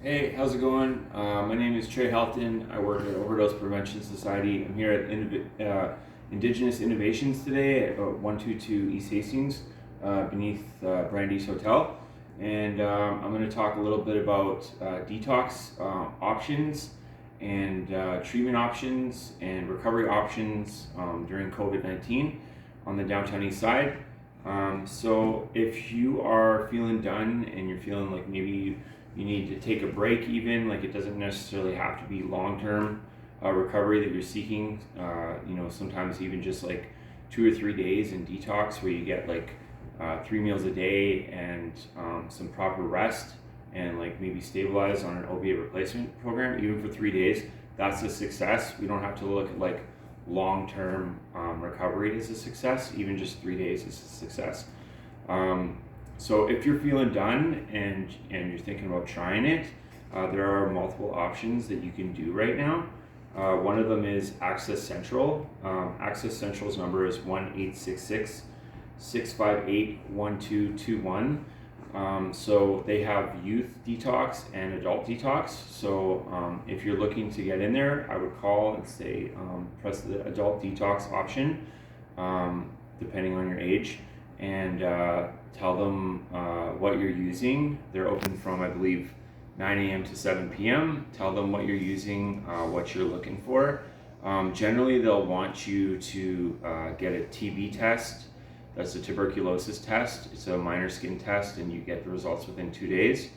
Hey, how's it going? My name is Trey Helton. I work at Overdose Prevention Society. I'm here at Indigenous Innovations today at 122 East Hastings, beneath Brandy's Hotel. And I'm going to talk a little bit about detox options and treatment options and recovery options during COVID-19 on the downtown east side. So if you are feeling done and you're feeling like maybe you need to take a break, even like it doesn't necessarily have to be long-term recovery that you're seeking. Sometimes even just like 2 or 3 days in detox where you get like 3 meals a day and some proper rest and like maybe stabilize on an opiate replacement program, even for 3 days, that's a success. We don't have to look at like long-term recovery as a success. Even just 3 days is a success. So if you're feeling done and you're thinking about trying it, there are multiple options that you can do right now. One of them is Access Central. Access Central's number is 1-866-658-1221. So they have youth detox and adult detox. So if you're looking to get in there, I would call and say press the adult detox option, depending on your age, and tell them what you're using. They're open from, I believe, 9 a.m. to 7 p.m. Tell them what you're using, what you're looking for. Generally, they'll want you to get a TB test. That's a tuberculosis test. It's a minor skin test, and you get the results within 2 days.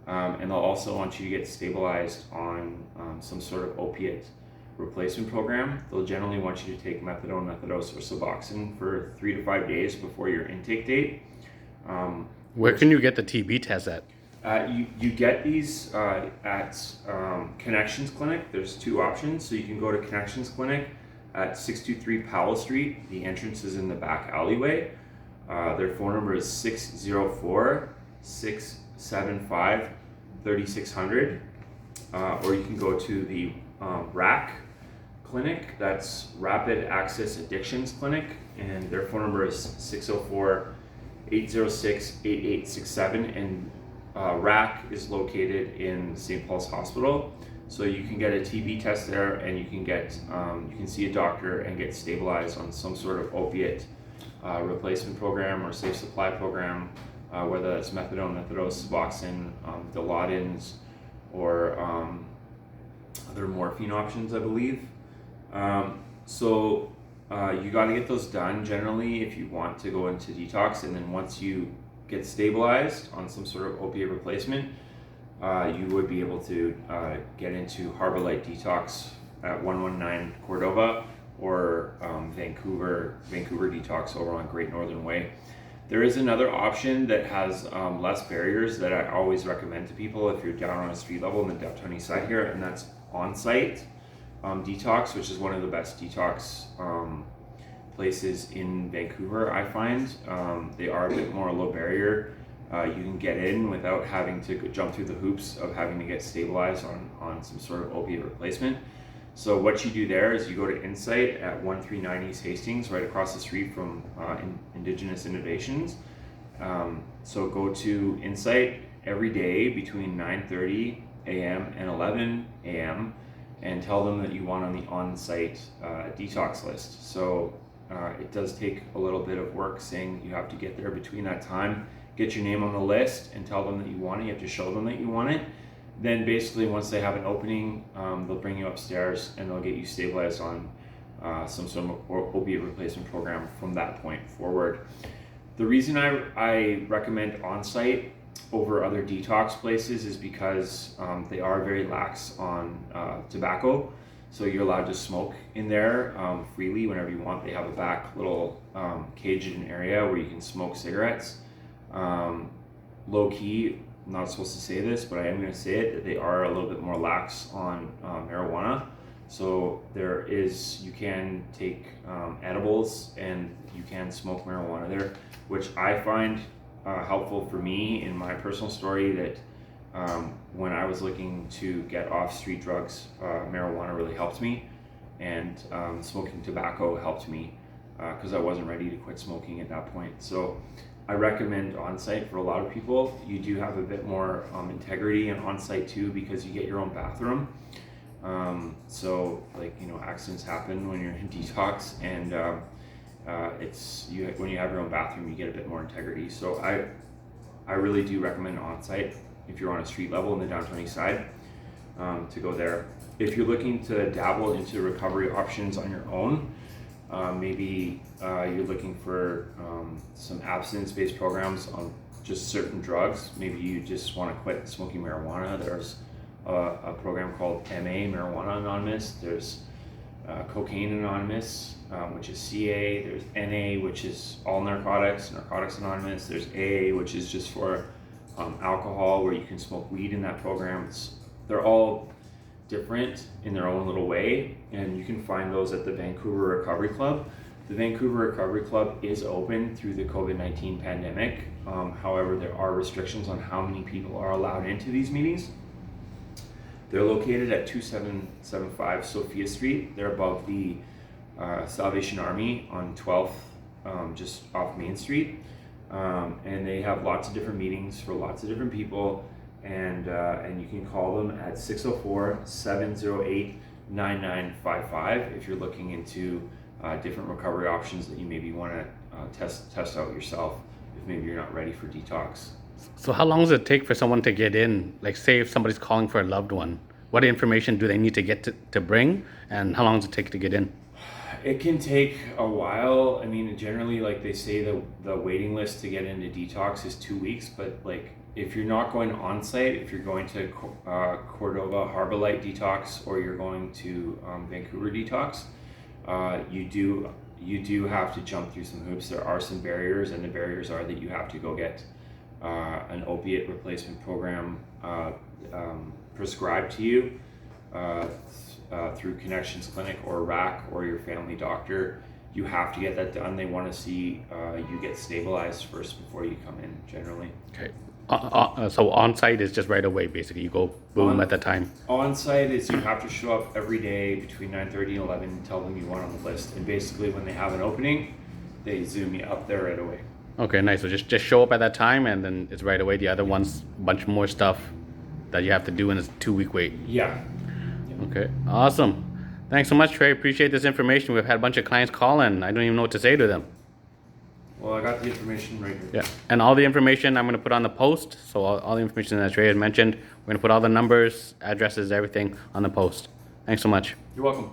And they'll also want you to get stabilized on some sort of opiate replacement program. They'll generally want you to take methadone, methadose, or Suboxone for 3 to 5 days before your intake date. Where can you get the TB test at? You get these at Connections Clinic. There's two options. So you can go to Connections Clinic at 623 Powell Street. The entrance is in the back alleyway. Their phone number is 604-675-3600. Or you can go to the RAC Clinic. That's Rapid Access Addictions Clinic. And their phone number is 604-806-8867. And RAC is located in St. Paul's Hospital. So you can get a TB test there, and you can get you can see a doctor and get stabilized on some sort of opiate replacement program or safe supply program, whether that's methadone, methadose, Suboxone, Dilaudidins, or other morphine options, I believe. So you got to get those done generally if you want to go into detox, and then once you get stabilized on some sort of opiate replacement, you would be able to get into Harbor Light Detox at 119 Cordova, or Vancouver Detox over on Great Northern Way. There is another option that has less barriers that I always recommend to people if you're down on a street level in the downtown east side here, and that's on-site detox, which is one of the best detox places in Vancouver, I find. They are a bit more low barrier. You can get in without having to jump through the hoops of having to get stabilized on some sort of opiate replacement. So what you do there is you go to Insight at 139 East Hastings, right across the street from Indigenous Innovations. So go to Insight every day between 9:30 a.m. and 11 a.m. and tell them that you want on the on-site detox list. So it does take a little bit of work, saying you have to get there between that time, get your name on the list, and tell them that you want it. You have to show them that you want it. Then basically once they have an opening, they'll bring you upstairs and they'll get you stabilized on some sort of opiate replacement program from that point forward. The reason I recommend on-site over other detox places is because they are very lax on tobacco. So you're allowed to smoke in there freely whenever you want. They have a back little caged area where you can smoke cigarettes. Low key, I'm not supposed to say this, but I am going to say it, that they are a little bit more lax on marijuana. So you can take edibles and you can smoke marijuana there, which I find helpful for me in my personal story, that when I was looking to get off street drugs, marijuana really helped me, and smoking tobacco helped me because I wasn't ready to quit smoking at that point. So I recommend on-site for a lot of people. You do have a bit more integrity and on-site too, because you get your own bathroom. So like, you know, accidents happen when you're in detox, and when you have your own bathroom, you get a bit more integrity. So I really do recommend on-site if you're on a street level in the downtown east side, to go there. If you're looking to dabble into recovery options on your own, maybe you're looking for some abstinence-based programs on just certain drugs. Maybe you just want to quit smoking marijuana. There's a program called MA, Marijuana Anonymous. There's Cocaine Anonymous, which is CA. There's NA, which is all narcotics, Narcotics Anonymous. There's AA, which is just for alcohol, where you can smoke weed in that program. They're all different in their own little way, and you can find those at the Vancouver Recovery Club. The Vancouver Recovery Club is open through the COVID-19 pandemic. However, there are restrictions on how many people are allowed into these meetings. They're located at 2775 Sophia Street. They're above the Salvation Army on 12th, just off Main Street. And they have lots of different meetings for lots of different people. And you can call them at 604-708-9955 if you're looking into different recovery options that you maybe want to test out yourself, if maybe you're not ready for detox. So how long does it take for someone to get in? Like, say if somebody's calling for a loved one, what information do they need to get to bring, and how long does it take to get in? It can take a while. I mean, generally, like they say, the waiting list to get into detox is 2 weeks, but like if you're not going on site, if you're going to Cordova Harbor Light Detox, or you're going to Vancouver Detox, you do have to jump through some hoops. There are some barriers, and the barriers are that you have to go get an opiate replacement program prescribed to you through Connections Clinic or RAC or your family doctor. You have to get that done. They want to see you get stabilized first before you come in, generally. Okay. So on-site is just right away, basically. You go boom at the time. On-site is you have to show up every day between 9:30 and 11 and tell them you want on the list. And basically when they have an opening, they zoom you up there right away. Okay, nice. So just show up at that time, and then it's right away. The other one's a bunch more stuff that you have to do in a 2-week wait. Yeah. Okay, awesome. Thanks so much, Trey. Appreciate this information. We've had a bunch of clients call in. I don't even know what to say to them. Well, I got the information right here. Yeah, and all the information I'm going to put on the post. So all the information that Trey had mentioned, we're going to put all the numbers, addresses, everything on the post. Thanks so much. You're welcome.